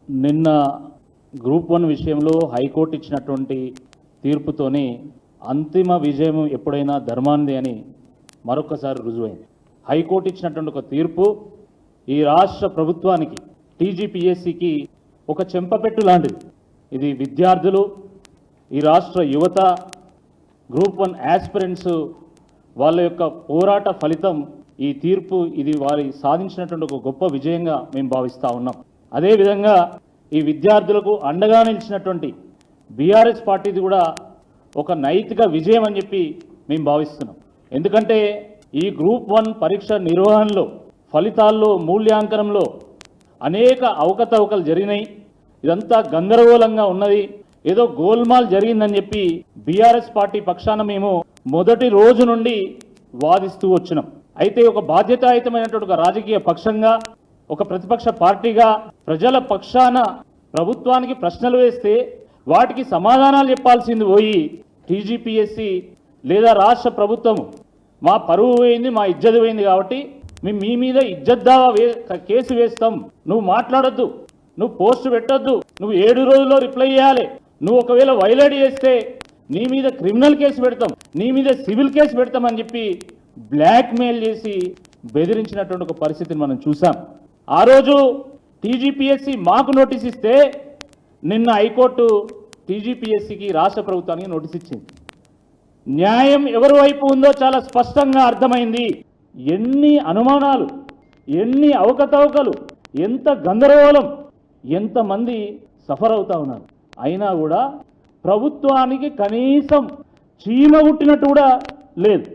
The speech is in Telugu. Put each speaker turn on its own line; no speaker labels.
నిన్న గ్రూప్ 1 విషయంలో హైకోర్టు ఇచ్చినటువంటి తీర్పుతోనే అంతిమ విజయం ఎప్పుడైనా ధర్మాంది అని మరొకసారి రుజువైంది. హైకోర్టు ఇచ్చినటువంటి ఒక తీర్పు ఈ రాష్ట్ర ప్రభుత్వానికి, టీజీపీఎస్సీకి ఒక చెంపపెట్టు లాంటిది. ఇది విద్యార్థులు, ఈ రాష్ట్ర యువత, గ్రూప్ 1 యాస్పిరెంట్స్ వాళ్ళ యొక్క పోరాట ఫలితం ఈ తీర్పు. ఇది వారి సాధించినటువంటి ఒక గొప్ప విజయంగా మేము భావిస్తూ ఉన్నాం. అదేవిధంగా ఈ విద్యార్థులకు అండగా నిలిచినటువంటి బీఆర్ఎస్ పార్టీది కూడా ఒక నైతిక విజయం అని చెప్పి మేము భావిస్తున్నాం. ఎందుకంటే ఈ గ్రూప్ 1 పరీక్ష నిర్వహణలో, ఫలితాల్లో, మూల్యాంకనంలో అనేక అవకతవకలు జరిగినాయి. ఇదంతా గందరగోళంగా ఉన్నది, ఏదో గోల్మాల్ జరిగిందని చెప్పి బీఆర్ఎస్ పార్టీ పక్షాన మేము మొదటి రోజు నుండి వాదిస్తూ వచ్చినాం. అయితే ఒక బాధ్యతాయుతమైనటువంటి ఒక రాజకీయ పక్షంగా, ఒక ప్రతిపక్ష పార్టీగా ప్రజల పక్షాన ప్రభుత్వానికి ప్రశ్నలు వేస్తే వాటికి సమాధానాలు చెప్పాల్సింది పోయి టీజీపీఎస్సీ లేదా రాష్ట్ర ప్రభుత్వం మా పరువు పోయింది, మా ఇజ్జత్ పోయింది కాబట్టి మేము మీ మీద ఇజ్జత్ దావా కేసు వేస్తాం, నువ్వు మాట్లాడొద్దు, నువ్వు పోస్ట్ పెట్టొద్దు, నువ్వు 7 రోజుల్లో రిప్లై చేయాలి, నువ్వు ఒకవేళ వైలేట్ చేస్తే నీ మీద క్రిమినల్ కేసు పెడతాం, నీ మీద సివిల్ కేసు పెడతామని చెప్పి బ్లాక్మెయిల్ చేసి బెదిరించినటువంటి ఒక పరిస్థితిని మనం చూసాం. ఆ రోజు టీజీపీఎస్సీ మాకు నోటీస్ ఇస్తే నిన్న హైకోర్టు టీజీపీఎస్సీకి, రాష్ట్ర ప్రభుత్వానికి నోటీస్ ఇచ్చింది. న్యాయం ఎవరి వైపు ఉందో చాలా స్పష్టంగా అర్థమైంది. ఎన్ని అనుమానాలు, ఎన్ని అవకతవకలు, ఎంత గందరగోళం, ఎంతమంది సఫర్ అవుతా ఉన్నారు, అయినా కూడా ప్రభుత్వానికి కనీసం చీమ పుట్టినట్టు కూడా లేదు.